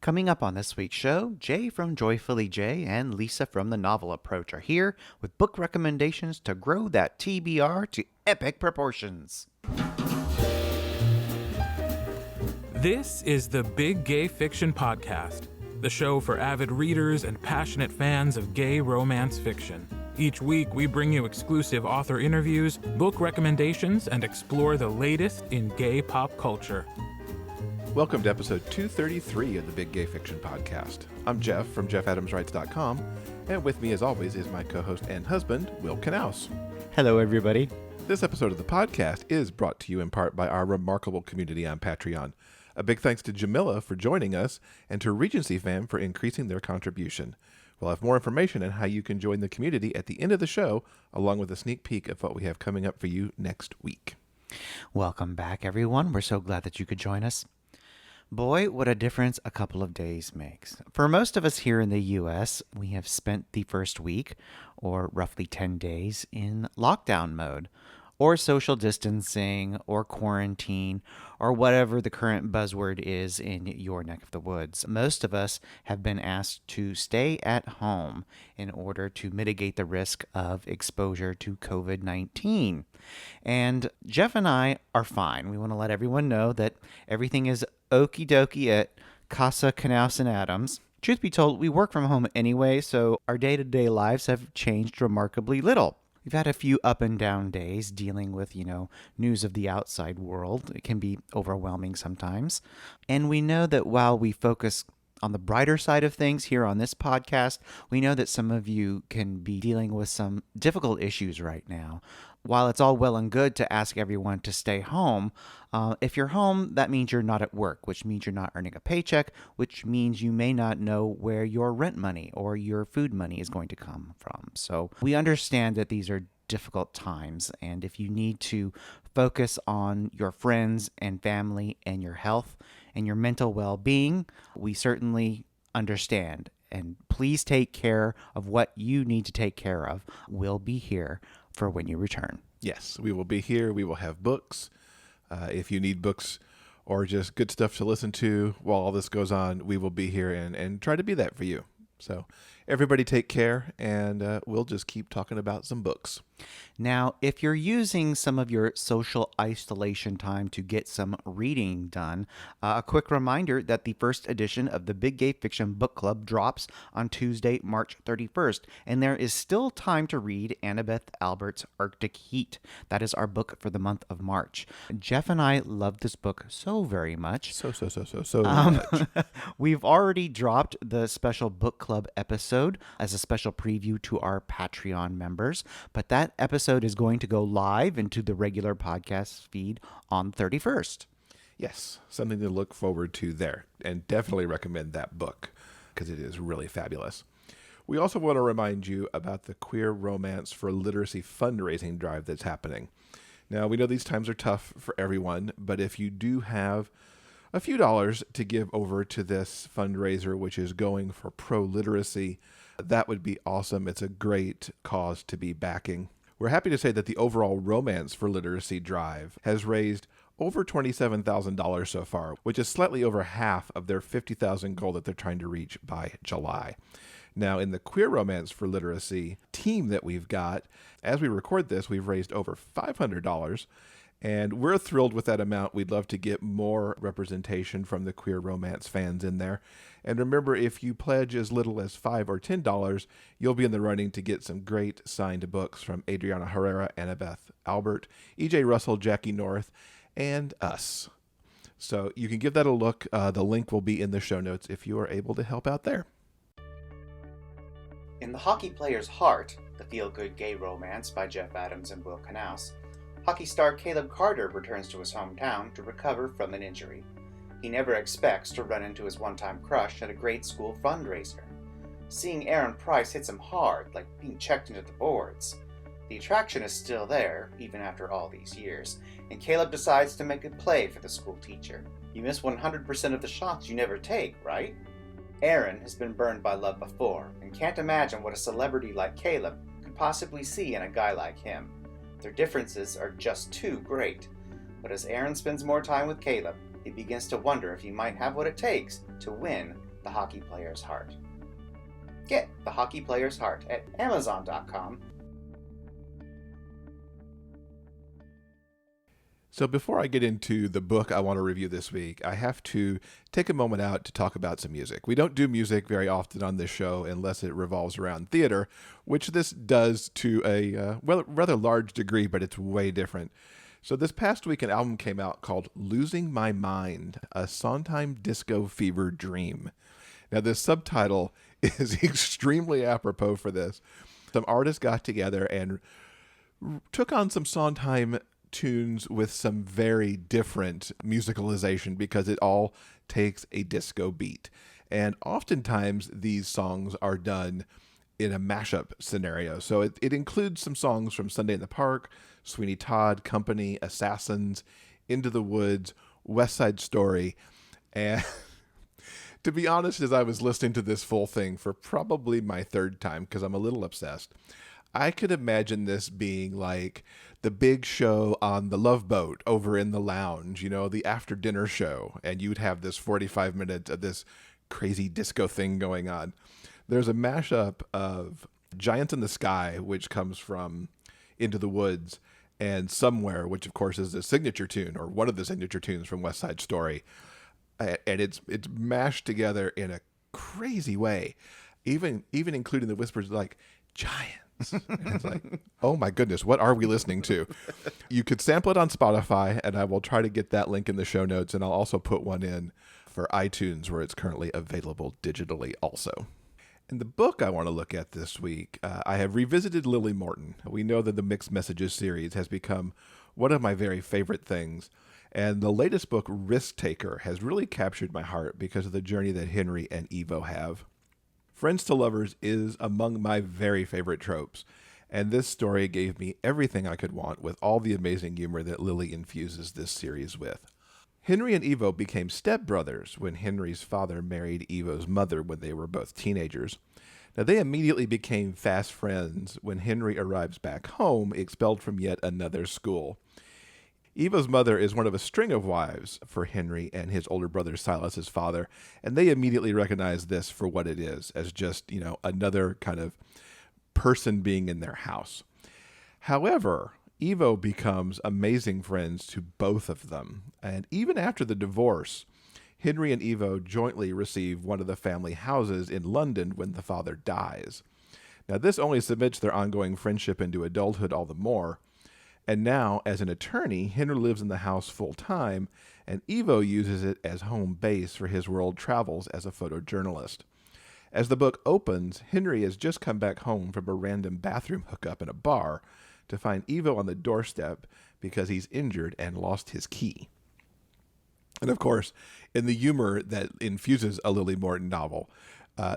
Coming up on this week's show, Jay from Joyfully Jay and Lisa from The Novel Approach are here with book recommendations to grow that TBR to epic proportions. This is the Big Gay Fiction Podcast, the show for avid readers and passionate fans of gay romance fiction. Each week, we bring you exclusive author interviews, book recommendations, and explore the latest in gay pop culture. Welcome to episode 233 of the Big Gay Fiction Podcast. I'm Jeff from JeffAdamsWrites.com, and with me as always is my co-host and husband, Will Knaus. Hello, everybody. This episode of the podcast is brought to you in part by our remarkable community on Patreon. A big thanks to Jamila for joining us and to Regency Fam for increasing their contribution. We'll have more information on how you can join the community at the end of the show, along with a sneak peek of what we have coming up for you next week. Welcome back, everyone. We're so glad that you could join us. Boy, what a difference a couple of days makes. For most of us here in the U.S., we have spent the first week, or roughly 10 days, in lockdown mode, or social distancing, or quarantine, or whatever the current buzzword is in your neck of the woods. Most of us have been asked to stay at home in order to mitigate the risk of exposure to COVID-19. And Jeff and I are fine. We want to let everyone know that everything is okie dokie at Casa Knaus and Adams. Truth be told, we work from home anyway, so our day-to-day lives have changed remarkably little. We've had a few up and down days dealing with, news of the outside world. It can be overwhelming sometimes. And we know that while we focus on the brighter side of things here on this podcast, we know that some of you can be dealing with some difficult issues right now. While it's all well and good to ask everyone to stay home, if you're home, that means you're not at work, which means you're not earning a paycheck, which means you may not know where your rent money or your food money is going to come from. So we understand that these are difficult times, and if you need to focus on your friends and family and your health and your mental well-being, we certainly understand. And please take care of what you need to take care of. We'll be here for when you return. Yes, we will be here. We will have books. If you need books or just good stuff to listen to while all this goes on, we will be here and try to be that for you. So everybody take care, and we'll just keep talking about some books. Now, if you're using some of your social isolation time to get some reading done, a quick reminder that the first edition of the Big Gay Fiction Book Club drops on Tuesday, March 31st, and there is still time to read Annabeth Albert's Arctic Heat. That is our book for the month of March. Jeff and I love this book so very much. So much. We've already dropped the special book club episode as a special preview to our Patreon members, but that episode is going to go live into the regular podcast feed on 31st. Yes, something to look forward to there, and definitely recommend that book because it is really fabulous. We also want to remind you about the Queer Romance for Literacy fundraising drive that's happening. Now, we know these times are tough for everyone, but if you do have a few dollars to give over to this fundraiser, which is going for pro-literacy, that would be awesome. It's a great cause to be backing. We're happy to say that the overall Romance for Literacy drive has raised over $27,000 so far, which is slightly over half of their $50,000 goal that they're trying to reach by July. Now, in the Queer Romance for Literacy team that we've got, as we record this, we've raised over $500, and we're thrilled with that amount. We'd love to get more representation from the queer romance fans in there. And remember, if you pledge as little as $5 or $10, you'll be in the running to get some great signed books from Adriana Herrera, Annabeth Albert, E.J. Russell, Jackie North, and us. So you can give that a look. The link will be in the show notes if you are able to help out there. In The Hockey Player's Heart, the feel-good gay romance by Jeff Adams and Will Knaus, hockey star Caleb Carter returns to his hometown to recover from an injury. He never expects to run into his one-time crush at a grade school fundraiser. Seeing Aaron Price hits him hard, like being checked into the boards. The attraction is still there, even after all these years, and Caleb decides to make a play for the school teacher. You miss 100% of the shots you never take, right? Aaron has been burned by love before, and can't imagine what a celebrity like Caleb could possibly see in a guy like him. Their differences are just too great. But as Aaron spends more time with Caleb, he begins to wonder if he might have what it takes to win The Hockey Player's Heart. Get The Hockey Player's Heart at Amazon.com. So before I get into the book I want to review this week, I have to take a moment out to talk about some music. We don't do music very often on this show unless it revolves around theater, which this does to a rather large degree, but it's way different. So this past week, an album came out called Losing My Mind, a Sondheim Disco Fever Dream. Now, this subtitle is extremely apropos for this. Some artists got together and took on some Sondheim tunes with some very different musicalization because it all takes a disco beat. And oftentimes these songs are done in a mashup scenario. So it includes some songs from Sunday in the Park, Sweeney Todd, Company, Assassins, Into the Woods, West Side Story. And to be honest, as I was listening to this full thing for probably my third time, because I'm a little obsessed, I could imagine this being like the big show on the Love Boat over in the lounge, the after dinner show, and you'd have this 45 minutes of this crazy disco thing going on. There's a mashup of Giants in the Sky, which comes from Into the Woods, and Somewhere, which of course is a signature tune, or one of the signature tunes from West Side Story. And it's mashed together in a crazy way, even including the whispers like, giants. And it's like, oh my goodness, what are we listening to? You could sample it on Spotify, and I will try to get that link in the show notes, and I'll also put one in for iTunes where it's currently available digitally also. In the book I want to look at this week, I have revisited Lily Morton. We know that the Mixed Messages series has become one of my very favorite things, and the latest book, Risk Taker, has really captured my heart because of the journey that Henry and Evo have. Friends to lovers is among my very favorite tropes, and this story gave me everything I could want with all the amazing humor that Lily infuses this series with. Henry and Evo became stepbrothers when Henry's father married Evo's mother when they were both teenagers. Now, they immediately became fast friends when Henry arrives back home, expelled from yet another school. Evo's mother is one of a string of wives for Henry and his older brother Silas's father, and they immediately recognize this for what it is, as just, another kind of person being in their house. However, Evo becomes amazing friends to both of them, and even after the divorce, Henry and Evo jointly receive one of the family houses in London when the father dies. Now, this only cements their ongoing friendship into adulthood all the more. And now, as an attorney, Henry lives in the house full-time, and Evo uses it as home base for his world travels as a photojournalist. As the book opens, Henry has just come back home from a random bathroom hookup in a bar to find Evo on the doorstep because he's injured and lost his key. And of course, in the humor that infuses a Lily Morton novel,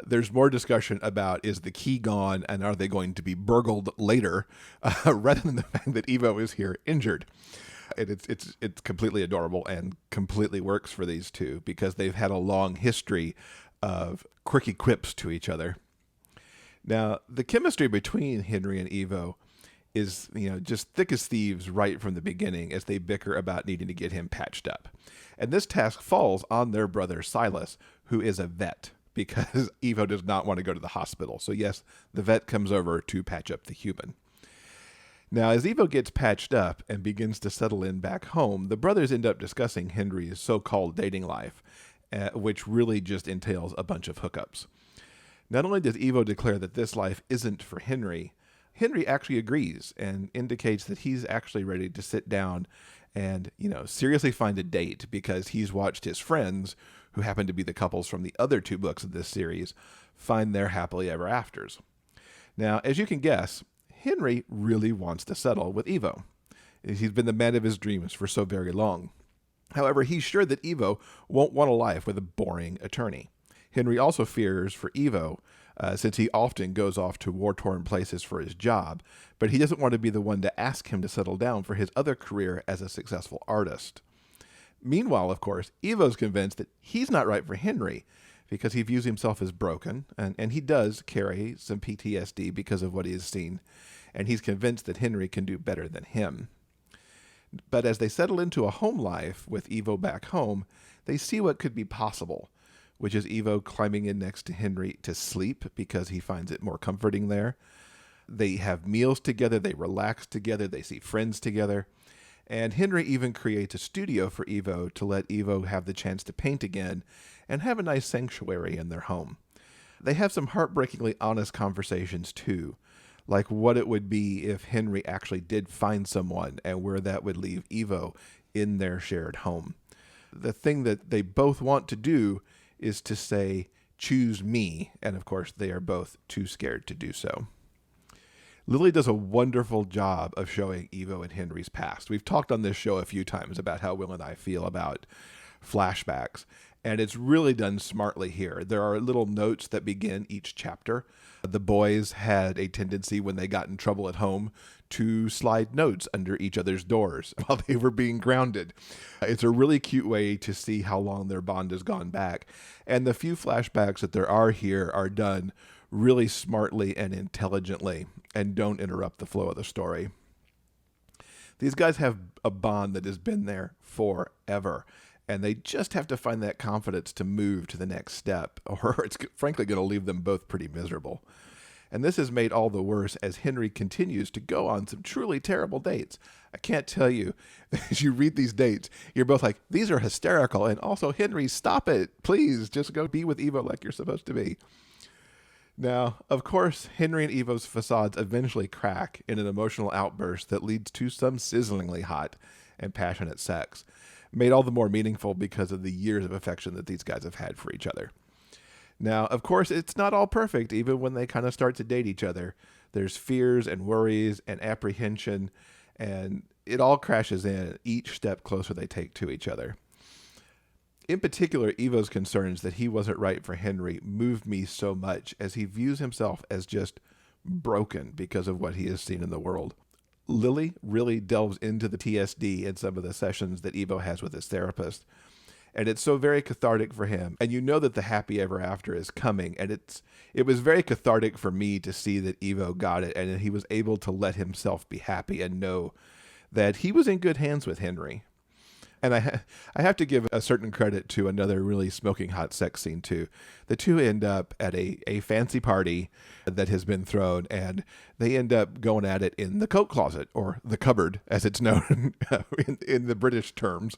there's more discussion about is the key gone and are they going to be burgled later, rather than the fact that Evo is here injured. And it's completely adorable and completely works for these two because they've had a long history of quirky quips to each other. Now, the chemistry between Henry and Evo is, just thick as thieves right from the beginning as they bicker about needing to get him patched up. And this task falls on their brother Silas, who is a vet, because Evo does not want to go to the hospital. So yes, the vet comes over to patch up the human. Now, as Evo gets patched up and begins to settle in back home, the brothers end up discussing Henry's so-called dating life, which really just entails a bunch of hookups. Not only does Evo declare that this life isn't for Henry, Henry actually agrees and indicates that he's actually ready to sit down and, seriously find a date because he's watched his friends, who happen to be the couples from the other two books of this series, find their happily ever afters. Now, as you can guess, Henry really wants to settle with Evo. He's been the man of his dreams for so very long. However, he's sure that Evo won't want a life with a boring attorney. Henry also fears for Evo, since he often goes off to war-torn places for his job, but he doesn't want to be the one to ask him to settle down for his other career as a successful artist. Meanwhile, of course, Evo's convinced that he's not right for Henry because he views himself as broken, and he does carry some PTSD because of what he has seen, and he's convinced that Henry can do better than him. But as they settle into a home life with Evo back home, they see what could be possible. which is Evo climbing in next to Henry to sleep because he finds it more comforting there. They have meals together, they relax together, they see friends together. And Henry even creates a studio for Evo to let Evo have the chance to paint again and have a nice sanctuary in their home. They have some heartbreakingly honest conversations too, like what it would be if Henry actually did find someone and where that would leave Evo in their shared home. The thing that they both want to do is to say, choose me, and of course they are both too scared to do so. Lily does a wonderful job of showing Evo and Henry's past. We've talked on this show a few times about how Will and I feel about flashbacks, and it's really done smartly here. There are little notes that begin each chapter. The boys had a tendency when they got in trouble at home to slide notes under each other's doors while they were being grounded. It's a really cute way to see how long their bond has gone back. And the few flashbacks that there are here are done really smartly and intelligently and don't interrupt the flow of the story. These guys have a bond that has been there forever, and they just have to find that confidence to move to the next step, or it's frankly going to leave them both pretty miserable. And this is made all the worse as Henry continues to go on some truly terrible dates. I can't tell you, as you read these dates, you're both like, these are hysterical, and also, Henry, stop it. Please, just go be with Evo like you're supposed to be. Now, of course, Henry and Evo's facades eventually crack in an emotional outburst that leads to some sizzlingly hot and passionate sex, made all the more meaningful because of the years of affection that these guys have had for each other. Now, of course, it's not all perfect, even when they kind of start to date each other. There's fears and worries and apprehension, and it all crashes in each step closer they take to each other. In particular, Evo's concerns that he wasn't right for Henry moved me so much, as he views himself as just broken because of what he has seen in the world. Lily really delves into the TSD in some of the sessions that Evo has with his therapist, and it's so very cathartic for him. And you know that the happy ever after is coming, and it was very cathartic for me to see that Evo got it, and he was able to let himself be happy and know that he was in good hands with Henry. And I have to give a certain credit to another really smoking hot sex scene too. The two end up at a fancy party that has been thrown, and they end up going at it in the coat closet, or the cupboard as it's known in the British terms.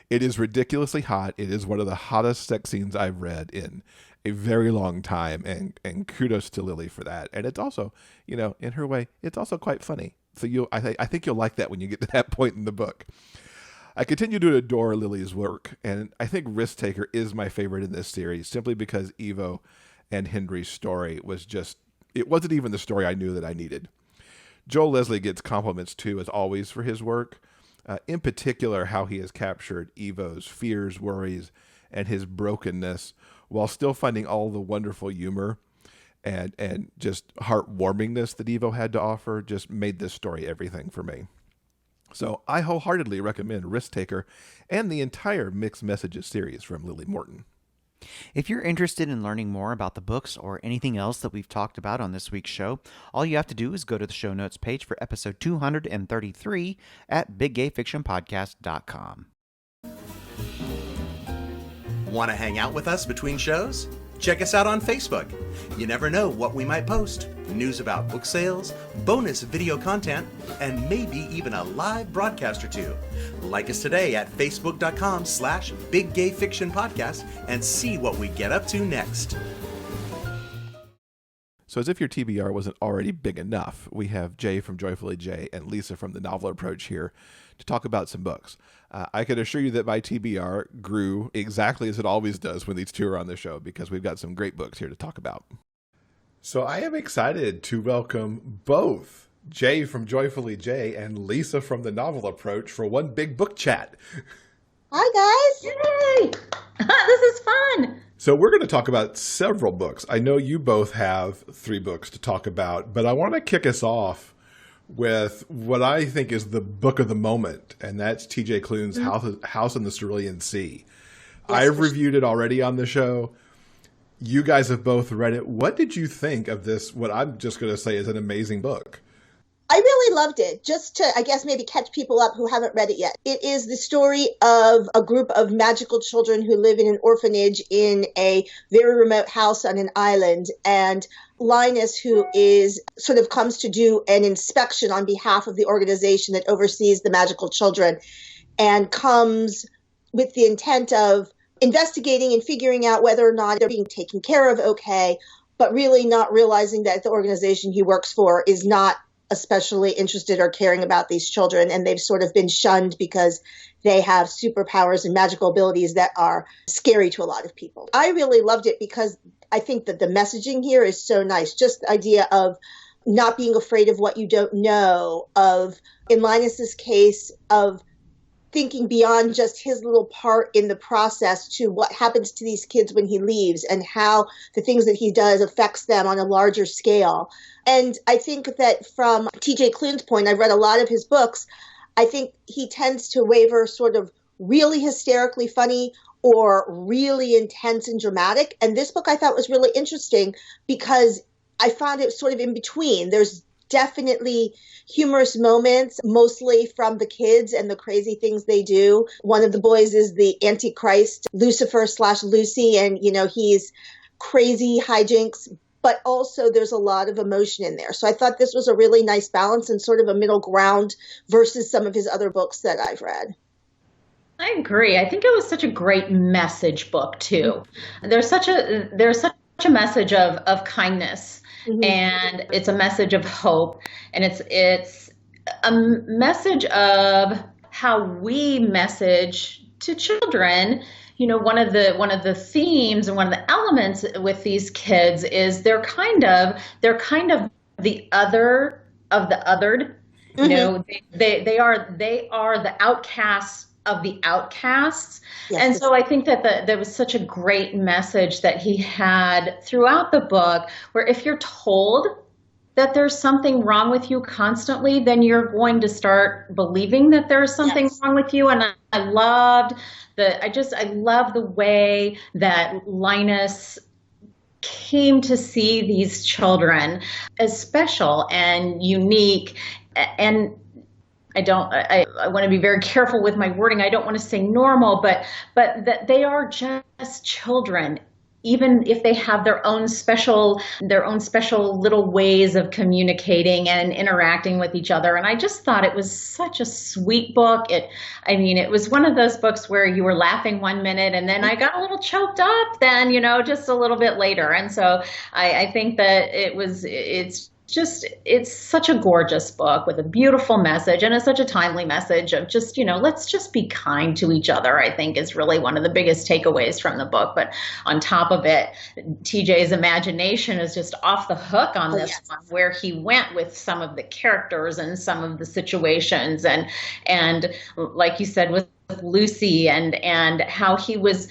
It is ridiculously hot. It is one of the hottest sex scenes I've read in a very long time, and kudos to Lily for that. And it's also, in her way, it's also quite funny. So I think you'll like that when you get to that point in the book. I continue to adore Lily's work, and I think Risk Taker is my favorite in this series, simply because Evo and Henry's story it wasn't even the story I knew that I needed. Joel Leslie gets compliments too, as always, for his work, in particular how he has captured Evo's fears, worries, and his brokenness, while still finding all the wonderful humor and just heartwarmingness that Evo had to offer. Just made this story everything for me. So I wholeheartedly recommend Risk Taker and the entire Mixed Messages series from Lily Morton. If you're interested in learning more about the books or anything else that we've talked about on this week's show, all you have to do is go to the show notes page for episode 233 at biggayfictionpodcast.com. Want to hang out with us between shows? Check us out on Facebook. You never know what we might post. News about book sales, bonus video content, and maybe even a live broadcast or two. Like us today at facebook.com/biggayfictionpodcast and see what we get up to next. So as if your TBR wasn't already big enough, we have Jay from Joyfully Jay and Lisa from The Novel Approach here to talk about some books. I can assure you that my TBR grew exactly as it always does when these two are on the show, because we've got some great books here to talk about. So I am excited to welcome both Jay from Joyfully Jay and Lisa from The Novel Approach for one big book chat. Hi, guys. Yay! This is fun. So we're going to talk about several books. I know you both have 3 books to talk about, but I want to kick us off with what I think is the book of the moment, and that's TJ Klune's House in the Cerulean Sea. Yes, I've reviewed it already on the show. You guys have both read it. What did you think of this, what I'm just going to say is an amazing book? I really loved it. Just to, I guess, maybe catch people up who haven't read it yet. It is the story of a group of magical children who live in an orphanage in a very remote house on an island. And Linus, who is sort of comes to do an inspection on behalf of the organization that oversees the magical children, and comes with the intent of investigating and figuring out whether or not they're being taken care of okay, but really not realizing that the organization he works for is not especially interested or caring about these children, and they've sort of been shunned because they have superpowers and magical abilities that are scary to a lot of people. I really loved it because I think that the messaging here is so nice. Just the idea of not being afraid of what you don't know, of, in Linus's case, of thinking beyond just his little part in the process to what happens to these kids when he leaves and how the things that he does affects them on a larger scale. And I think that from TJ Klune's point, I've read a lot of his books, I think he tends to waver sort of really hysterically funny or really intense and dramatic. And this book I thought was really interesting because I found it sort of in between. There's definitely humorous moments, mostly from the kids and the crazy things they do. One of the boys is the Antichrist, Lucifer/Lucy, and, he's crazy hijinks, but also there's a lot of emotion in there. So I thought this was a really nice balance and sort of a middle ground versus some of his other books that I've read. I agree. I think it was such a great message book too. There's such a message of kindness. Mm-hmm. And it's a message of hope, and it's a message of how we message to children. One of the themes and one of the elements with these kids is they're kind of the other of the othered. Mm-hmm. They are the outcasts of the outcasts. Yes. And so I think that there was such a great message that he had throughout the book, where if you're told that there's something wrong with you constantly, then you're going to start believing that there's something yes. wrong with you. And I love the way that Linus came to see these children as special and unique. And I want to be very careful with my wording. I don't want to say normal, but that they are just children, even if they have their own special little ways of communicating and interacting with each other. And I just thought it was such a sweet book. It was one of those books where you were laughing one minute and then I got a little choked up then, just a little bit later. And so I think that it's such a gorgeous book with a beautiful message, and it's such a timely message of just, let's just be kind to each other, I think is really one of the biggest takeaways from the book. But on top of it, TJ's imagination is just off the hook on this yes. one, where he went with some of the characters and some of the situations and like you said, with Lucy and how he was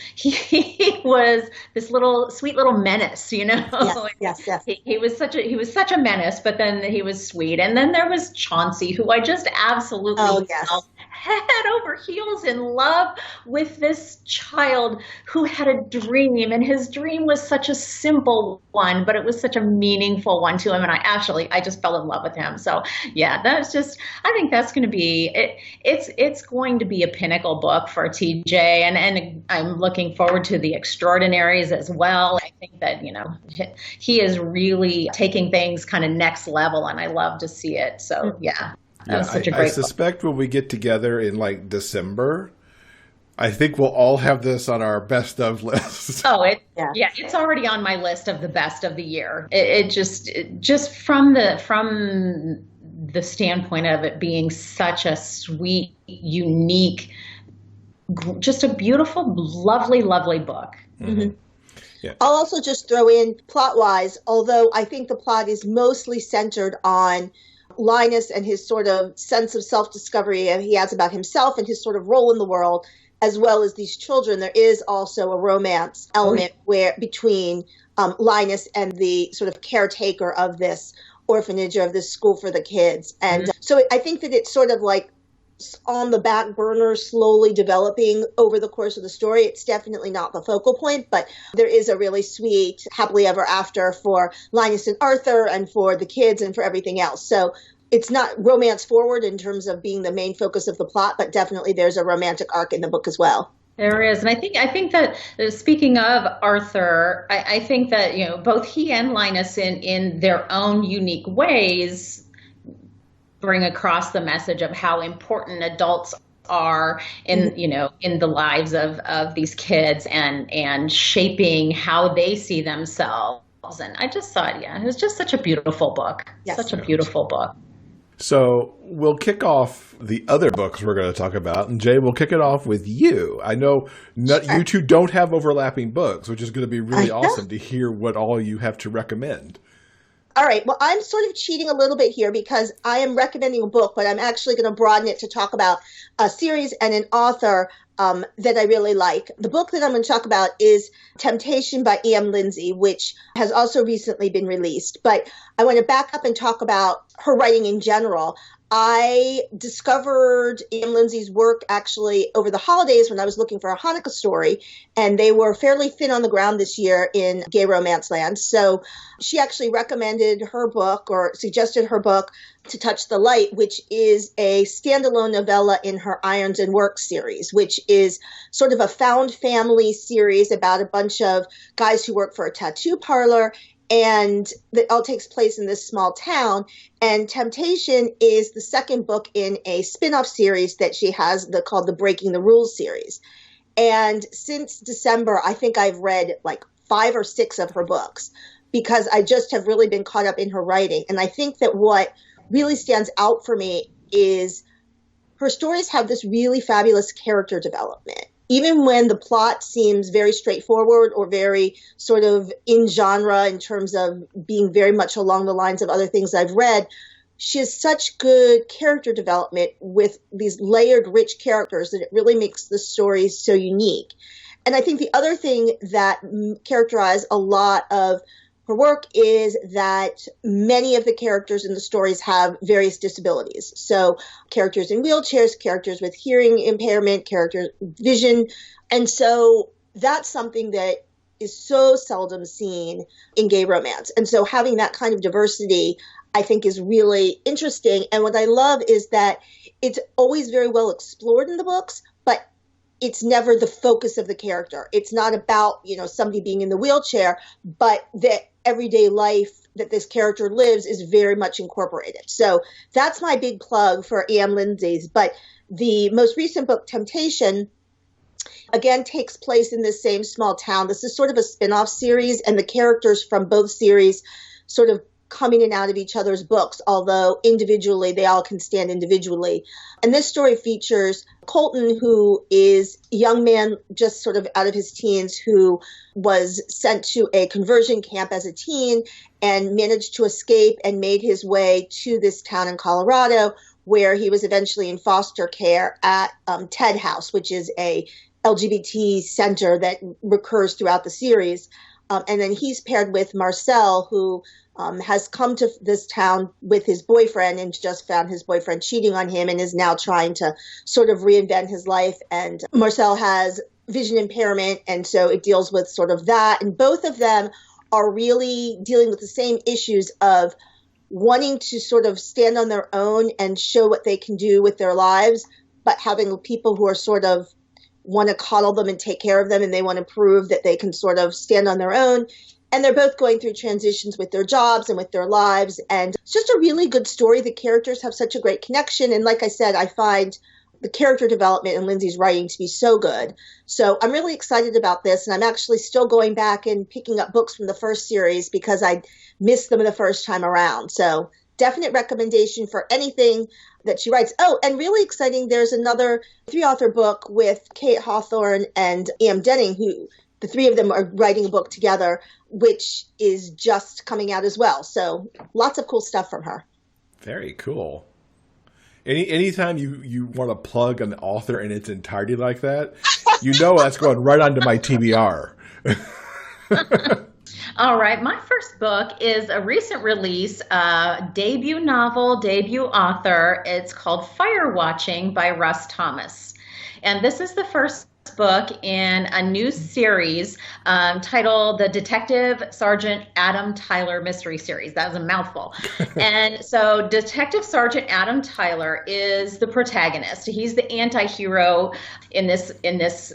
this little sweet little menace, Yes. He was such a menace, but then he was sweet. And then there was Chauncey, who I just absolutely fell head over heels in love with this child who had a dream, and his dream was such a simple one, but it was such a meaningful one to him. And I just fell in love with him. So yeah, I think that's going to be it. It's going to be a pinnacle book for TJ, and I'm looking forward to the Extraordinaries as well. I think that he is really taking things kind of next level, and I love to see it. So yeah. That was such a great I suspect book. When we get together in December, I think we'll all have this on our best of list. Oh, it's already on my list of the best of the year. It just from the standpoint of it being such a sweet, unique, just a beautiful, lovely, lovely book. Mm-hmm. Yeah. I'll also just throw in plot-wise, although I think the plot is mostly centered on Linus and his sort of sense of self-discovery he has about himself and his sort of role in the world, as well as these children. There is also a romance element between Linus and the sort of caretaker of this orphanage or of this school for the kids. And so I think that it's sort of like on the back burner, slowly developing over the course of the story. It's definitely not the focal point, but there is a really sweet happily ever after for Linus and Arthur and for the kids and for everything else. So it's not romance forward in terms of being the main focus of the plot, but definitely there's a romantic arc in the book as well. There is. And I think that speaking of Arthur, I think that, both he and Linus in their own unique ways bring across the message of how important adults are in, in the lives of these kids and shaping how they see themselves. And I just thought, it was just such a beautiful book. Yes. Such a beautiful book. So we'll kick off the other books we're going to talk about. And Jay, we'll kick it off with you. I know you two don't have overlapping books, which is going to be really awesome to hear what all you have to recommend. All right. Well, I'm sort of cheating a little bit here because I am recommending a book, but I'm actually going to broaden it to talk about a series and an author that I really like. The book that I'm going to talk about is Temptation by E.M. Lindsey, which has also recently been released. But I want to back up and talk about her writing in general. I discovered E.M. Lindsey's work actually over the holidays when I was looking for a Hanukkah story, and they were fairly thin on the ground this year in gay romance land. So she actually recommended her book or suggested her book, To Touch the Light, which is a standalone novella in her Irons and Work series, which is sort of a found family series about a bunch of guys who work for a tattoo parlor. And it all takes place in this small town. And Temptation is the second book in a spin-off series that she has called the Breaking the Rules series. And since December, I think I've read like 5 or 6 of her books because I just have really been caught up in her writing. And I think that what really stands out for me is her stories have this really fabulous character development. Even when the plot seems very straightforward or very sort of in genre in terms of being very much along the lines of other things I've read, she has such good character development with these layered, rich characters that it really makes the story so unique. And I think the other thing that characterized a lot of her work is that many of the characters in the stories have various disabilities. So characters in wheelchairs, characters with hearing impairment, characters with vision. And so that's something that is so seldom seen in gay romance. And so having that kind of diversity, I think, is really interesting. And what I love is that it's always very well explored in the books, but it's never the focus of the character. It's not about, somebody being in the wheelchair, but the everyday life that this character lives is very much incorporated. So that's my big plug for E.M. Lindsey's. But the most recent book, Temptation, again, takes place in this same small town. This is sort of a spin-off series, and the characters from both series sort of come in and out of each other's books, although individually, they all can stand individually. And this story features Colton, who is a young man just sort of out of his teens who was sent to a conversion camp as a teen and managed to escape and made his way to this town in Colorado, where he was eventually in foster care at TED House, which is a LGBT center that recurs throughout the series. And then he's paired with Marcel, who has come to this town with his boyfriend and just found his boyfriend cheating on him and is now trying to sort of reinvent his life. And Marcel has vision impairment, and so it deals with sort of that. And both of them are really dealing with the same issues of wanting to sort of stand on their own and show what they can do with their lives, but having people who are sort of want to coddle them and take care of them, and they want to prove that they can sort of stand on their own. And they're both going through transitions with their jobs and with their lives. And it's just a really good story. The characters have such a great connection. And like I said, I find the character development in Lindsey's writing to be so good. So I'm really excited about this. And I'm actually still going back and picking up books from the first series because I missed them the first time around. So definite recommendation for anything that she writes. Oh, and really exciting, there's another 3-author book with Kate Hawthorne and E.M. Denning, who the 3 of them are writing a book together, which is just coming out as well. So lots of cool stuff from her. Very cool. Anytime you want to plug an author in its entirety like that, that's going right onto my TBR. All right. My first book is a recent release, debut novel, debut author. It's called Fire Watching by Russ Thomas. And this is the first book in a new series titled the Detective Sergeant Adam Tyler Mystery Series. That was a mouthful. And so Detective Sergeant Adam Tyler is the protagonist. He's the anti-hero in this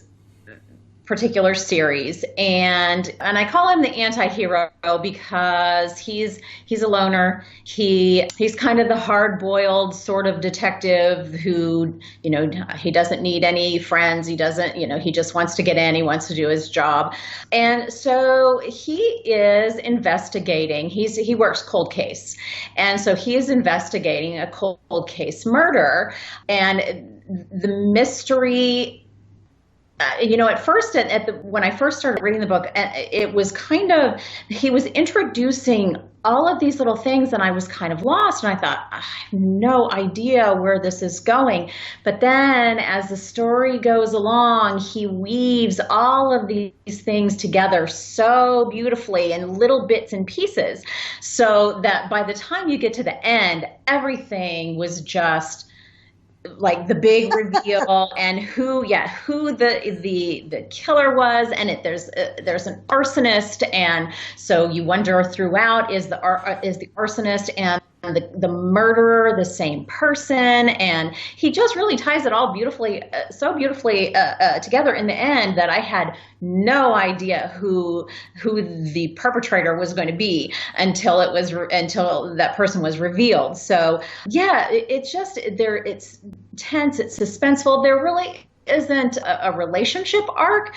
particular series, and I call him the anti-hero because he's a loner. He's kind of the hard-boiled sort of detective who, he doesn't need any friends. He doesn't, he just wants to get in. He wants to do his job. And so he is investigating. He works cold case. And so he is investigating a cold case murder, and the mystery, at first, when I first started reading the book, it was he was introducing all of these little things, and I was kind of lost, and I thought, I have no idea where this is going. But then as the story goes along, he weaves all of these things together so beautifully in little bits and pieces, so that by the time you get to the end, everything was just like the big reveal and who the killer was, and there's an arsonist, and so you wonder throughout, is the arsonist and the murderer the same person? And he just really ties it all so beautifully together in the end, that I had no idea who the perpetrator was going to be until that person was revealed. So yeah, it's tense, it's suspenseful. There really isn't a relationship arc.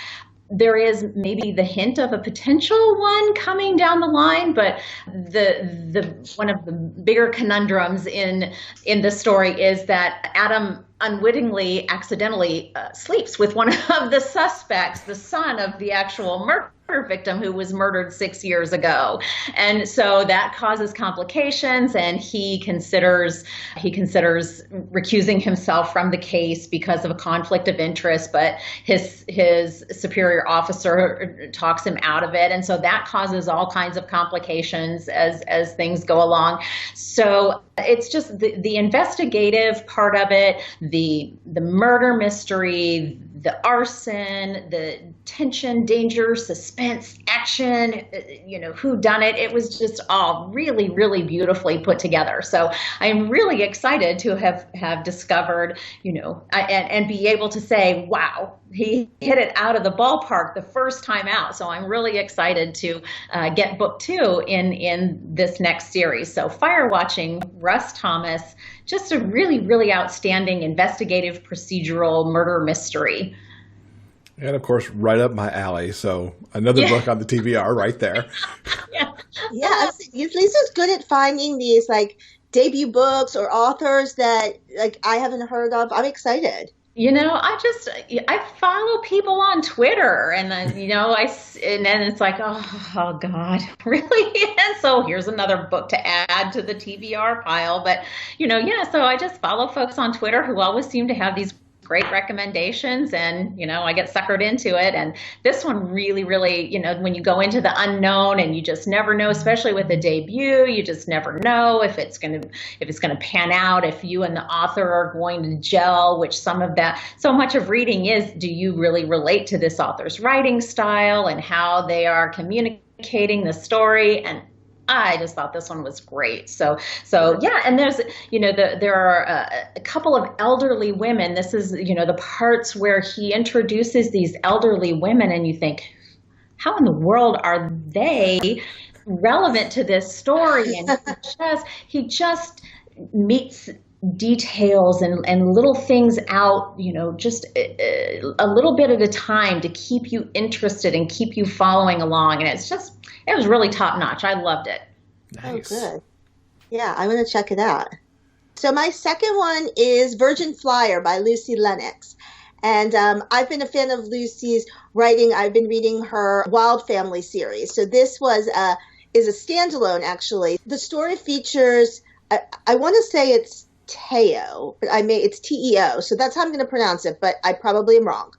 There is maybe the hint of a potential one coming down the line, but the one of the bigger conundrums in the story is that Adam unwittingly, accidentally sleeps with one of the suspects, the son of the actual murder victim who was murdered 6 years ago. And so that causes complications, and he considers recusing himself from the case because of a conflict of interest, but his superior officer talks him out of it. And so that causes all kinds of complications as things go along. So it's just the investigative part of it, the murder mystery, the arson, the tension, danger, suspense, action, who done it. It was just all really, really beautifully put together. So I'm really excited to have discovered, and be able to say, wow, he hit it out of the ballpark the first time out. So I'm really excited to get book 2 in this next series. So Fire Watching, Russ Thomas, just a really, really outstanding investigative procedural murder mystery. And of course, right up my alley. So another book on the TBR right there. Yeah, Lisa's good at finding these like debut books or authors that like I haven't heard of. I'm excited. I follow people on Twitter, and then, and then it's like, oh God, really? And so here's another book to add to the TBR pile. But, so I just follow folks on Twitter who always seem to have these great recommendations, and I get suckered into it. And this one really, really, when you go into the unknown, and you just never know, especially with a debut, you just never know if it's going to pan out, if you and the author are going to gel, which so much of reading is, do you really relate to this author's writing style and how they are communicating the story? And I just thought this one was great. So yeah. And there's, there are a couple of elderly women. This is, the parts where he introduces these elderly women, and you think, how in the world are they relevant to this story? And he just meets details and little things out, just a little bit at a time to keep you interested and keep you following along. And it was really top notch. I loved it. Nice. Oh, good. Yeah, I'm going to check it out. So my second one is Virgin Flyer by Lucy Lennox. And I've been a fan of Lucy's writing. I've been reading her Wild Family series. So this is a standalone, actually. The story features, I want to say it's Teo, but it's Teo. So that's how I'm going to pronounce it, but I probably am wrong.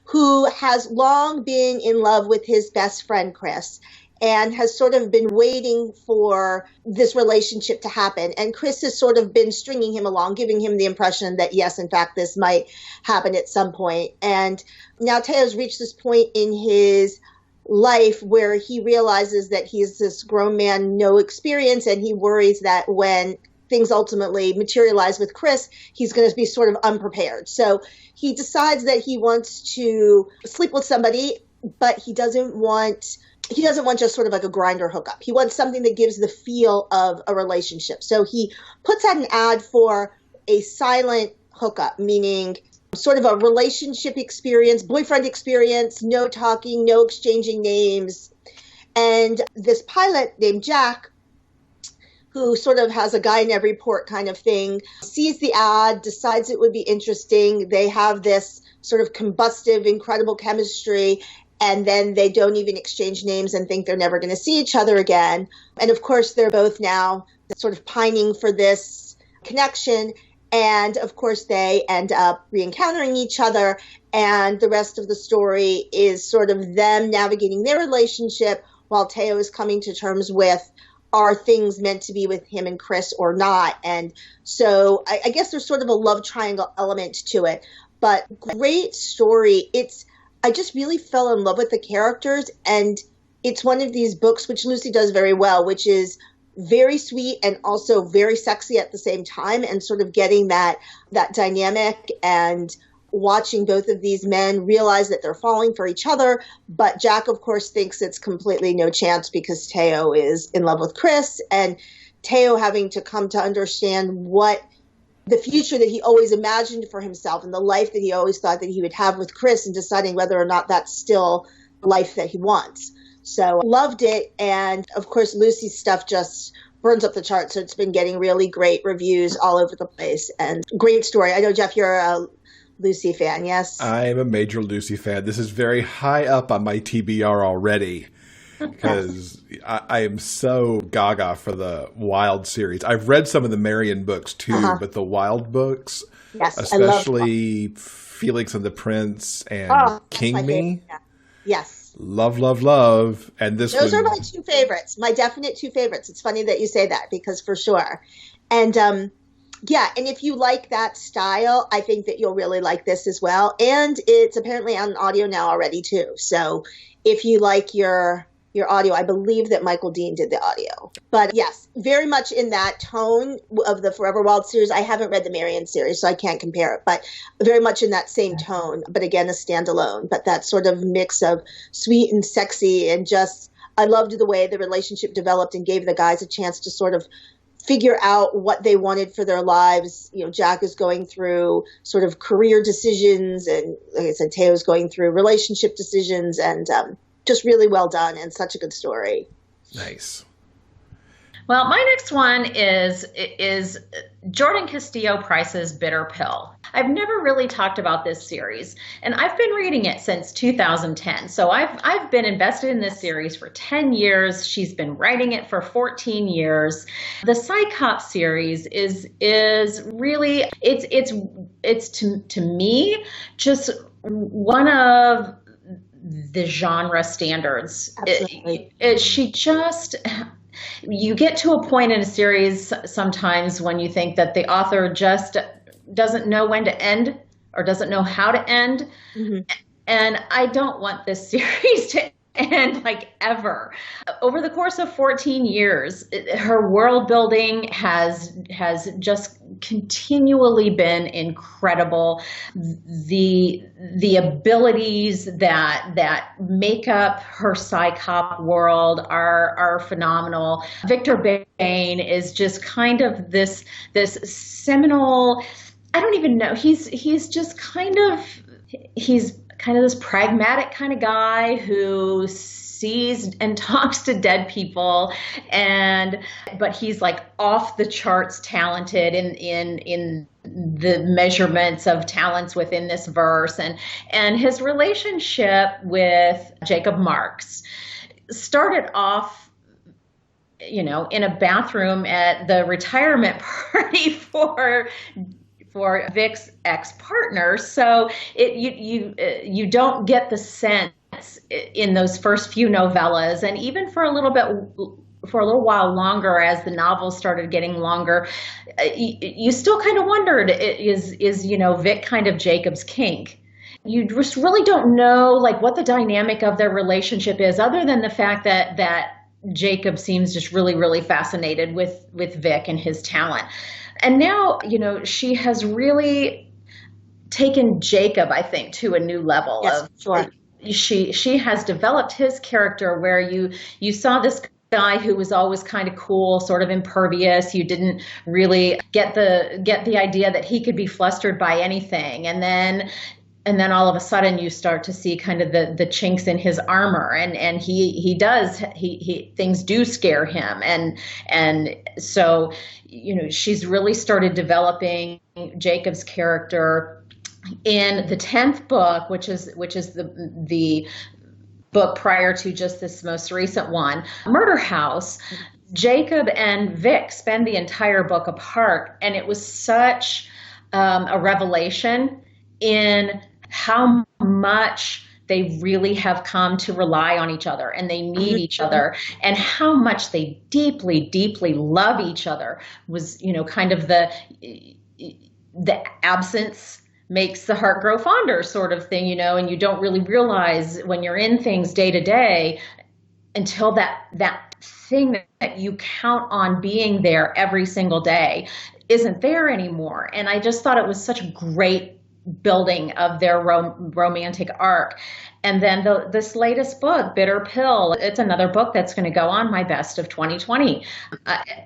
Who has long been in love with his best friend, Chris. and has sort of been waiting for this relationship to happen. And Chris has sort of been stringing him along, giving him the impression that, yes, in fact, this might happen at some point. And now Teo's reached this point in his life where he realizes that he's this grown man, no experience, and he worries that when things ultimately materialize with Chris, he's going to be sort of unprepared. So he decides that he wants to sleep with somebody, but he doesn't want just sort of like a grinder hookup. He wants something that gives the feel of a relationship. So he puts out an ad for a silent hookup, meaning sort of a relationship experience, boyfriend experience, no talking, no exchanging names. And this pilot named Jack, who sort of has a guy in every port kind of thing, sees the ad, decides it would be interesting. They have this sort of combustive, incredible chemistry, and then they don't even exchange names and think they're never going to see each other again. And of course, they're both now sort of pining for this connection. And of course, they end up re-encountering each other. And the rest of the story is sort of them navigating their relationship while Teo is coming to terms with, are things meant to be with him and Chris or not? And so I guess there's sort of a love triangle element to it, but great story. I just really fell in love with the characters, and it's one of these books, which Lucy does very well, which is very sweet and also very sexy at the same time, and sort of getting that dynamic and watching both of these men realize that they're falling for each other. But Jack, of course, thinks it's completely no chance because Teo is in love with Chris, and Teo having to come to understand what the future that he always imagined for himself and the life that he always thought that he would have with Chris, and deciding whether or not that's still the life that he wants. So loved it. And of course, Lucy's stuff just burns up the charts. So it's been getting really great reviews all over the place, and great story. I know, Jeff, you're a Lucy fan, yes? I'm a major Lucy fan. This is very high up on my TBR already because I am so gaga for the Wild series. I've read some of the Marion books too, but the Wild books, yes, especially Felix and the Prince and King Me. Yeah. Yes. Love, love, love. And those are my two favorites, my definite two favorites. It's funny that you say that, because for sure. And yeah, and if you like that style, I think that you'll really like this as well. And it's apparently on audio now already too. So if you like your audio, I believe that Michael Dean did the audio. But yes, very much in that tone of the Forever Wild series. I haven't read the Marion series, so I can't compare it, but very much in that same tone. But again, a standalone. But that sort of mix of sweet and sexy, and just, I loved the way the relationship developed and gave the guys a chance to sort of figure out what they wanted for their lives. You know, Jack is going through sort of career decisions, and like I said, Teo's going through relationship decisions, and just really well done and such a good story. Nice. Well, my next one is Jordan Castillo Price's Bitter Pill. I've never really talked about this series, and I've been reading it since 2010. So I've been invested in this series for 10 years. She's been writing it for 14 years. The Psy-Cop series is really, it's to me just one of the genre standards. You get to a point in a series sometimes when you think that the author just doesn't know when to end or doesn't know how to end. Mm-hmm. And I don't want this series to end like ever. Over the course of 14 years, her world building has just continually been incredible. The abilities that make up her Psy-Cop world are phenomenal. Victor Bain is just kind of this seminal, I don't even know, he's kind of this pragmatic kind of guy who sees and talks to dead people, but he's like off the charts talented in the measurements of talents within this verse, and his relationship with Jacob Marks started off, you know, in a bathroom at the retirement party for Vic's ex-partner. So you don't get the sense romance in those first few novellas, and even for a little while longer as the novels started getting longer, you still kind of wondered, is Vic kind of Jacob's kink? You just really don't know like what the dynamic of their relationship is, other than the fact that Jacob seems just really, really fascinated with Vic and his talent. And now, she has really taken Jacob, I think, to a new level. Yes, sure. She has developed his character where you saw this guy who was always kind of cool, sort of impervious. You didn't really get the idea that he could be flustered by anything. And then all of a sudden you start to see kind of the chinks in his armor, and he things do scare him. And so, she's really started developing Jacob's character in the 10th book, which is the book prior to just this most recent one, Murder House. Jacob and Vic spend the entire book apart, and it was such a revelation in how much they really have come to rely on each other, and they need each other, and how much they deeply, deeply love each other was, kind of the absence makes the heart grow fonder sort of thing, and you don't really realize when you're in things day to day until that thing that you count on being there every single day isn't there anymore. And I just thought it was such a great building of their romantic arc. And then this latest book, Bitter Pill, it's another book that's going to go on my best of 2020.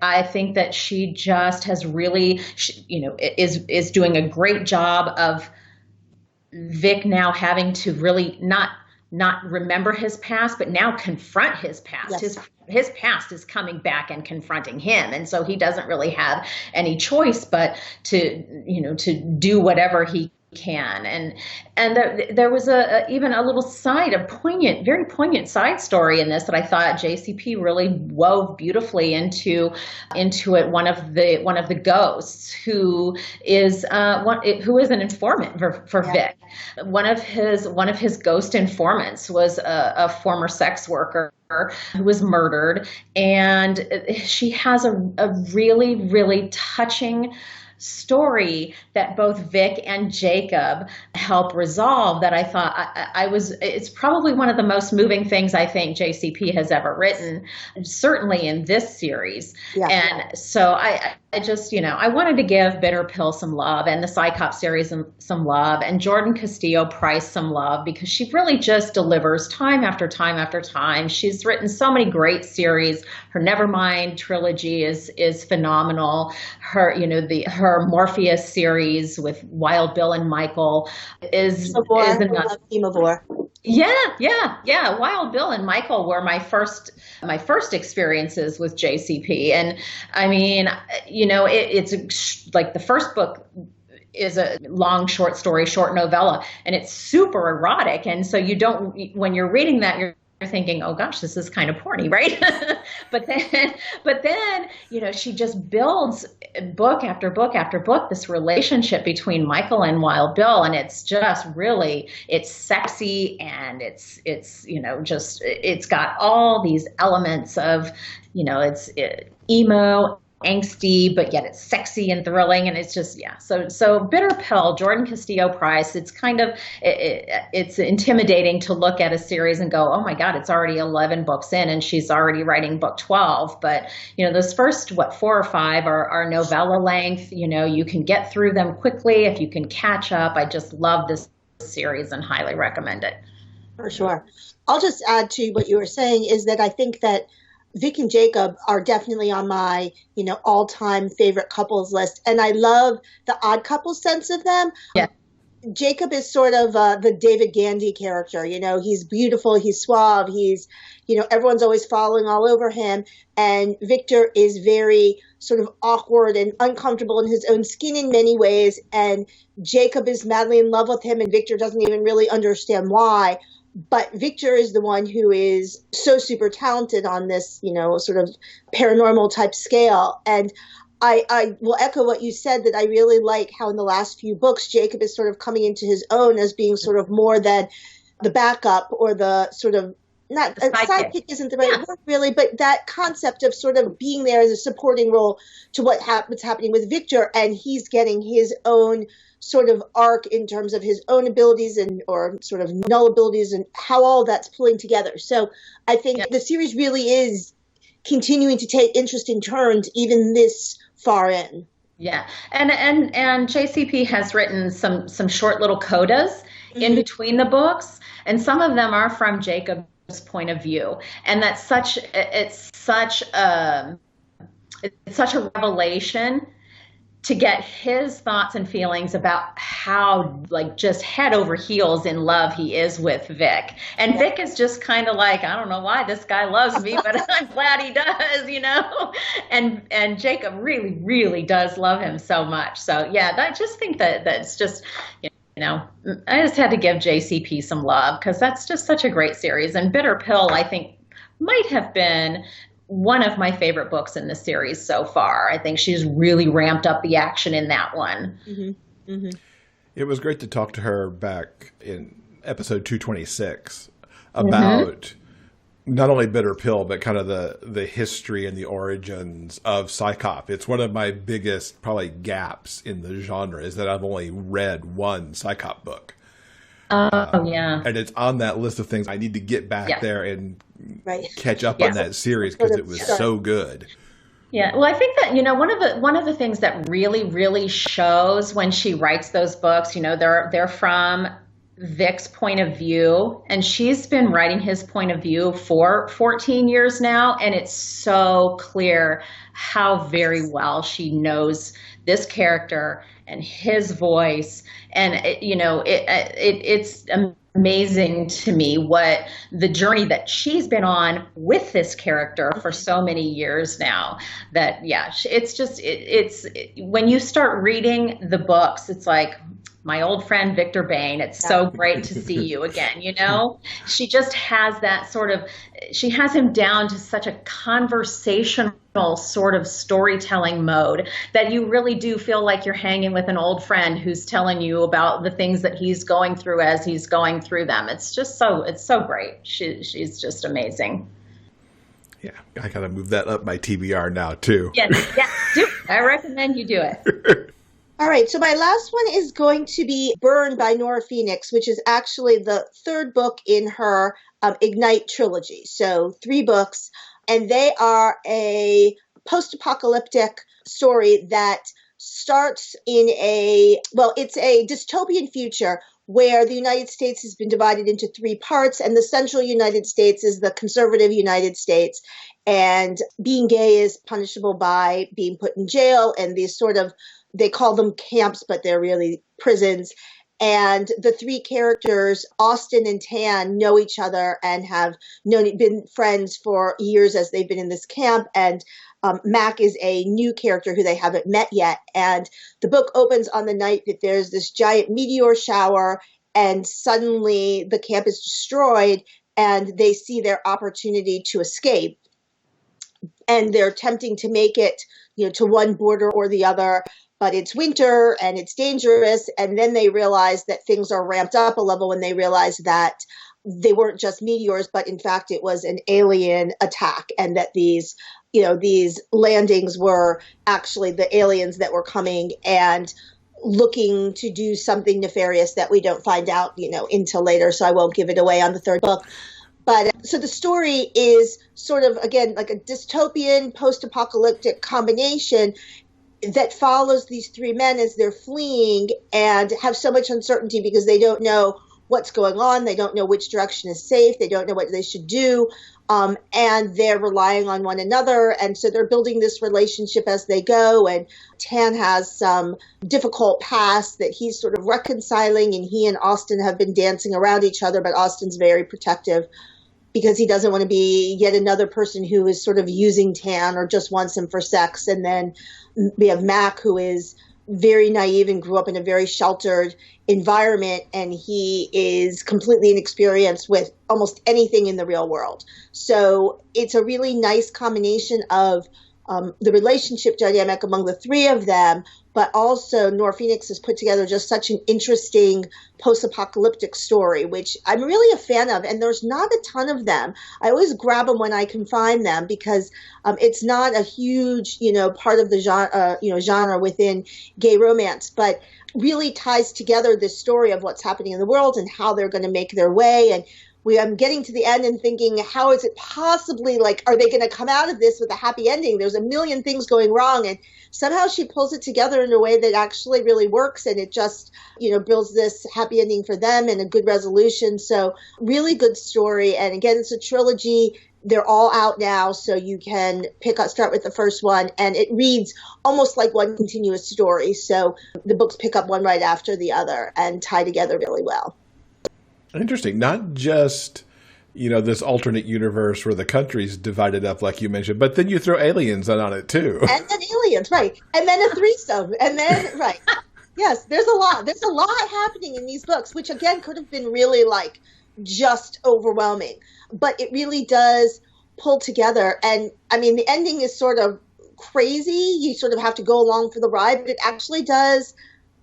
I think that she just has really, is doing a great job of Vic now having to really not remember his past, but now confront his past. Yes. His past is coming back and confronting him. And so he doesn't really have any choice but to do whatever he can. And there was even a little very poignant side story in this that I thought JCP really wove beautifully into it. One of the ghosts who is an informant for Vic. One of his ghost informants was a former sex worker who was murdered, and she has a really, really touching story that both Vic and Jacob help resolve that I thought it's probably one of the most moving things I think JCP has ever written, certainly in this series. Yeah. And so I just, I wanted to give Bitter Pill some love, and the Psychop series some love, and Jordan Castillo Price some love, because she really just delivers time after time after time. She's written so many great series. Her Nevermind trilogy is phenomenal. Her Morpheus series with Wild Bill and Michael is another. Yeah. Wild Bill and Michael were my first experiences with JCP, and I mean, it's like the first book is a long short novella, and it's super erotic, and so when you're reading that, you're thinking, oh gosh, this is kind of porny, right? but then, she just builds book after book after book, this relationship between Michael and Wild Bill. And it's just really, it's sexy, and it's got all these elements of, it's emo, angsty, but yet it's sexy and thrilling, and it's just so Bitter Pill, Jordan Castillo Price, it's kind of it's intimidating to look at a series and go, oh my god, it's already 11 books in and she's already writing book 12. But those first 4 or 5 are novella length. You can get through them quickly if you can catch up. I just love this series and highly recommend it. For sure. I'll just add to what you were saying is that I think that Vic and Jacob are definitely on my, all-time favorite couples list. And I love the odd couple sense of them. Yeah. Jacob is sort of the David Gandy character. He's beautiful, he's suave, he's, everyone's always falling all over him. And Victor is very sort of awkward and uncomfortable in his own skin in many ways. And Jacob is madly in love with him, and Victor doesn't even really understand why. But Victor is the one who is so super talented on this, sort of paranormal type scale. And I will echo what you said, that I really like how in the last few books, Jacob is sort of coming into his own as being sort of more than the backup or the sort of, not Sidekick isn't the right word really, but that concept of sort of being there as a supporting role to what's happening with Victor, and he's getting his own sort of arc in terms of his own abilities or sort of null abilities and how all that's pulling together. So I think the series really is continuing to take interesting turns even this far in. Yeah. And JCP has written some short little codas in between the books, and some of them are from Jacob's point of view. And that's such a revelation to get his thoughts and feelings about how just head over heels in love he is with Vic. And Vic is just kind of like, I don't know why this guy loves me, but I'm glad he does, and Jacob really, really does love him so much. So yeah, I just think that's just, I just had to give JCP some love because that's just such a great series. And Bitter Pill, I think, might have been one of my favorite books in the series so far. I think she's really ramped up the action in that one. Mm-hmm. Mm-hmm. It was great to talk to her back in episode 226 about not only Bitter Pill, but kind of the history and the origins of Psychop. It's one of my biggest probably gaps in the genre is that I've only read one Psychop book. Yeah. And it's on that list of things I need to get back there and catch up on that series because it was so good. Yeah, well, I think that one of the things that really, really shows when she writes those books, they're from Vic's point of view, and she's been writing his point of view for 14 years now, and it's so clear how very well she knows this character and his voice, and it's amazing to me what the journey that she's been on with this character for so many years now. That it's when you start reading the books, it's like, my old friend Victor Bain, it's so great to see you again, She just has that she has him down to such a conversational sort of storytelling mode that you really do feel like you're hanging with an old friend who's telling you about the things that he's going through as he's going through them. It's so great. She's just amazing. Yeah, I gotta move that up my TBR now too. Yeah, do it. I recommend you do it. All right, so my last one is going to be Burn by Nora Phoenix, which is actually the third book in her Ignite trilogy. So 3 books, and they are a post-apocalyptic story that starts in it's a dystopian future where the United States has been divided into 3 parts, and the central United States is the conservative United States, and being gay is punishable by being put in jail, and these sort of, they call them camps, but they're really prisons. And the 3 characters, Austin and Tan, know each other and have been friends for years as they've been in this camp. And Mac is a new character who they haven't met yet. And the book opens on the night that there's this giant meteor shower, and suddenly the camp is destroyed, and they see their opportunity to escape. And they're attempting to make it, to one border or the other. But it's winter and it's dangerous. And then they realize that things are ramped up a level when they realize that they weren't just meteors, but in fact it was an alien attack, and that these landings were actually the aliens that were coming and looking to do something nefarious that we don't find out, until later. So I won't give it away on the third book. But so the story is sort of, again, like a dystopian post-apocalyptic combination that follows these 3 men as they're fleeing and have so much uncertainty because they don't know what's going on. They don't know which direction is safe. They don't know what they should do. And they're relying on one another. And so they're building this relationship as they go. And Tan has some difficult past that he's sort of reconciling. And he and Austin have been dancing around each other, but Austin's very protective because he doesn't want to be yet another person who is sort of using Tan or just wants him for sex. And then we have Mac, who is very naive and grew up in a very sheltered environment, and he is completely inexperienced with almost anything in the real world. So it's a really nice combination of the relationship dynamic among the 3 of them, but also Nora Phoenix has put together just such an interesting post-apocalyptic story, which I'm really a fan of. And there's not a ton of them. I always grab them when I can find them because it's not a huge, part of the genre within gay romance, but really ties together this story of what's happening in the world and how they're going to make their way. And I'm getting to the end and thinking, how is it possibly, are they going to come out of this with a happy ending? There's a million things going wrong. And somehow she pulls it together in a way that actually really works. And it just, builds this happy ending for them and a good resolution. So really good story. And again, it's a trilogy. They're all out now. So you can start with the first one. And it reads almost like one continuous story. So the books pick up one right after the other and tie together really well. Interesting. Not just, this alternate universe where the country's divided up, like you mentioned, but then you throw aliens on it too. And then aliens, right. And then a threesome. And then, right. Yes, there's a lot. There's a lot happening in these books, which again could have been really just overwhelming. But it really does pull together. And I mean, the ending is sort of crazy. You sort of have to go along for the ride, but it actually does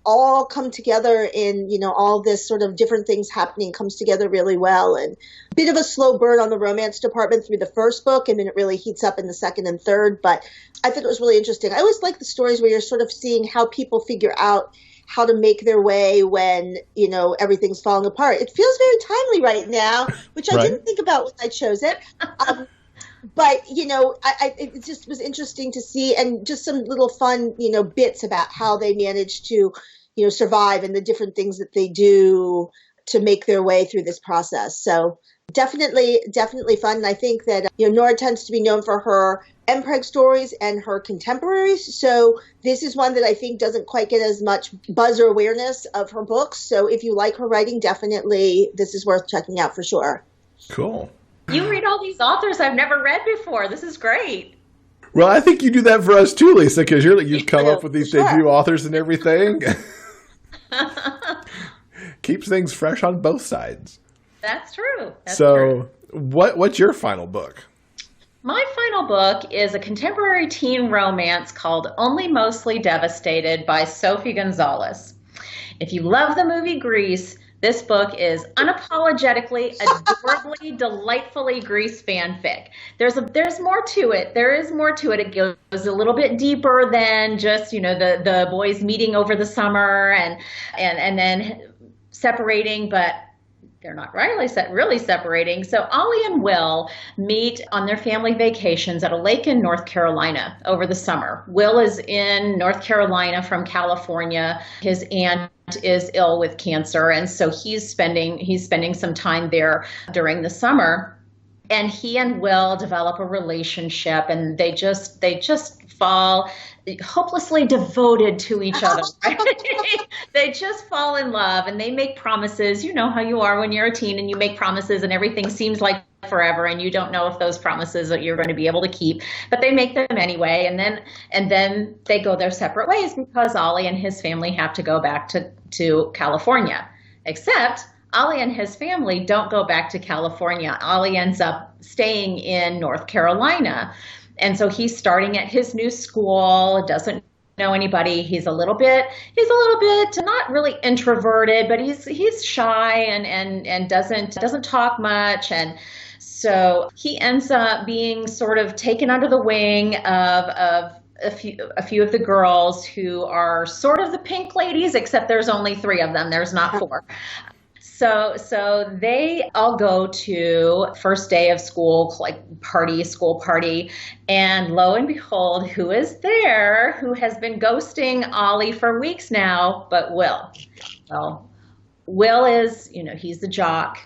all come together in, all this sort of different things happening comes together really well. And a bit of a slow burn on the romance department through the first book, and then it really heats up in the second and third. But I thought it was really interesting. I always like the stories where you're sort of seeing how people figure out how to make their way when, everything's falling apart. It feels very timely right now, which I didn't think about when I chose it. But, it just was interesting to see, and just some little fun, bits about how they managed to, survive and the different things that they do to make their way through this process. So definitely fun. And I think that, Nora tends to be known for her MPreg stories and her contemporaries. So this is one that I think doesn't quite get as much buzz or awareness of her books. So if you like her writing, definitely this is worth checking out for sure. Cool. You read all these authors I've never read before. This is great. Well, I think you do that for us too, Lisa, because you've come up with these debut authors and everything. Keeps things fresh on both sides. That's true. That's so true. What's your final book? My final book is a contemporary teen romance called Only Mostly Devastated by Sophie Gonzales. If you love the movie Grease, this book is unapologetically, adorably, delightfully Grease fanfic. There's more to it. There is more to it. It goes a little bit deeper than just, the boys meeting over the summer and then separating, but they're not really separating. So Ollie and Will meet on their family vacations at a lake in North Carolina over the summer. Will is in North Carolina from California. His aunt is ill with cancer, and so he's spending some time there during the summer. And he and Will develop a relationship, and they just fall hopelessly devoted to each other. Right? They just fall in love, and they make promises. You know how you are when you're a teen and you make promises and everything seems like forever, and you don't know if those promises that you're going to be able to keep, but they make them anyway. And then they go their separate ways because Ollie and his family have to go back to California. Except Ollie and his family don't go back to California. Ollie ends up staying in North Carolina. And so he's starting at his new school, doesn't know anybody. He's a little bit not really introverted, but he's shy and doesn't talk much. And so he ends up being sort of taken under the wing of a few of the girls who are sort of the pink ladies, except there's only 3 of them. There's not 4. So they all go to first day of school, school party, and lo and behold, who is there who has been ghosting Ollie for weeks now, but Will. Well, Will is, he's the jock.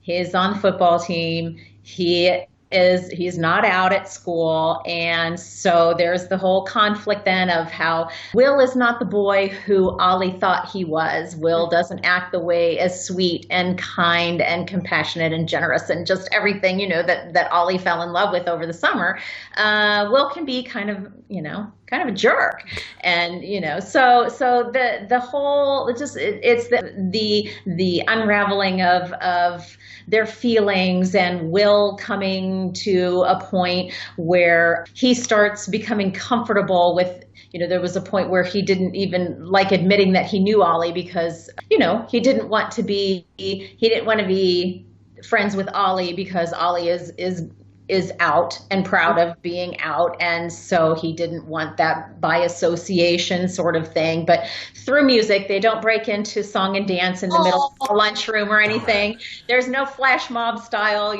He's on the football team. He's not out at school. And so there's the whole conflict then of how Will is not the boy who Ollie thought he was. Will doesn't act the way as sweet and kind and compassionate and generous and just everything, that Ollie fell in love with over the summer. Will can be kind kind of a jerk. And, so the whole, it's the unraveling of their feelings, and Will coming to a point where he starts becoming comfortable with, there was a point where he didn't even like admitting that he knew Ollie because, he didn't want to be friends with Ollie because Ollie is out and proud of being out. And so he didn't want that by association sort of thing. But through music, they don't break into song and dance in the middle of the lunchroom or anything. There's no flash mob style,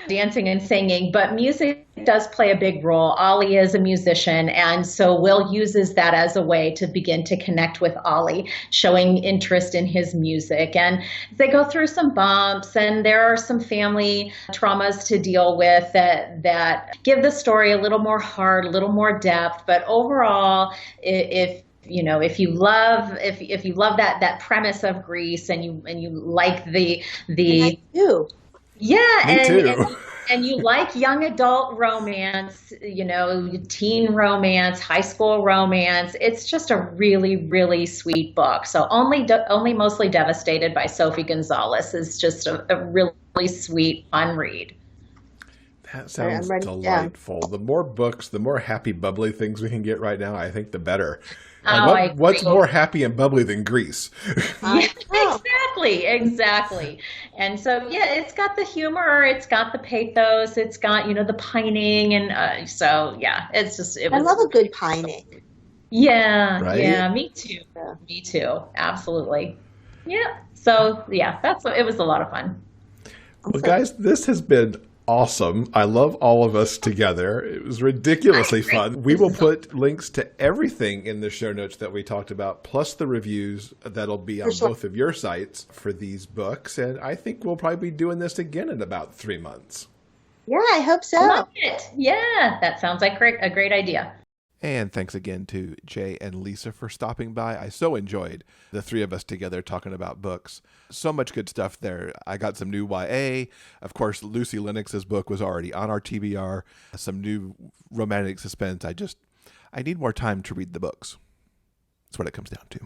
dancing and singing, but music does play a big role. Ollie is a musician, and so Will uses that as a way to begin to connect with Ollie, showing interest in his music. And they go through some bumps, and there are some family traumas to deal with that give the story a little more heart, a little more depth. But overall, if you love that premise of Grease, and you like the I do. Yeah, and you like young adult romance, teen romance, high school romance. It's just a really, really sweet book. So only Mostly Devastated by Sophie Gonzales is just a really sweet, fun read. That sounds delightful. The more books, the more happy, bubbly things we can get right now, I think the better. What's more happy and bubbly than Grease? Yeah, exactly. And so, it's got the humor, it's got the pathos, it's got, the pining. And I love a good pining. Yeah, right? Yeah, me too. Yeah. Me too. Absolutely. Yeah. So, it was a lot of fun. Well, guys, this has been awesome. I love all of us together. It was ridiculously fun. We will put links to everything in the show notes that we talked about, plus the reviews that'll be on both of your sites for these books. And I think we'll probably be doing this again in about 3 months. Yeah, I hope so. I love it. Yeah, that sounds like a great idea. And thanks again to Jay and Lisa for stopping by. I so enjoyed the three of us together talking about books. So much good stuff there. I got some new YA. Of course, Lucy Lennox's book was already on our TBR. Some new romantic suspense. I need more time to read the books. That's what it comes down to.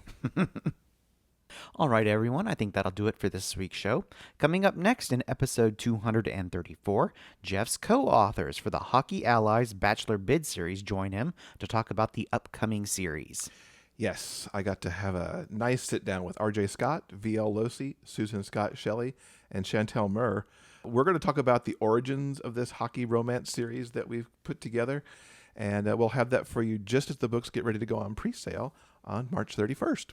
All right, everyone. I think that'll do it for this week's show. Coming up next in episode 234, Jeff's co-authors for the Hockey Allies Bachelor Bid series join him to talk about the upcoming series. Yes, I got to have a nice sit down with RJ Scott, VL Losi, Susan Scott Shelley, and Chantel Murr. We're going to talk about the origins of this hockey romance series that we've put together, and we'll have that for you just as the books get ready to go on pre-sale on March 31st.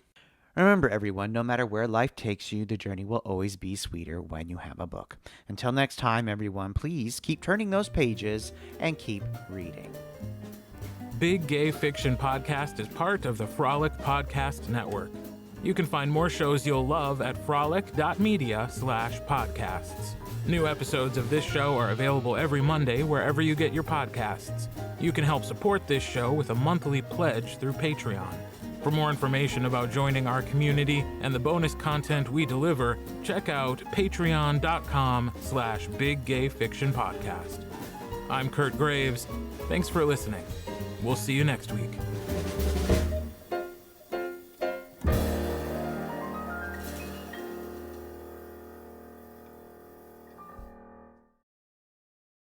Remember, everyone, no matter where life takes you, the journey will always be sweeter when you have a book. Until next time, everyone, please keep turning those pages and keep reading. Big Gay Fiction Podcast is part of the Frolic Podcast Network. You can find more shows you'll love at frolic.media/podcasts. New episodes of this show are available every Monday wherever you get your podcasts. You can help support this show with a monthly pledge through Patreon. For more information about joining our community and the bonus content we deliver, check out patreon.com/biggayfictionpodcast. I'm Kurt Graves. Thanks for listening. We'll see you next week.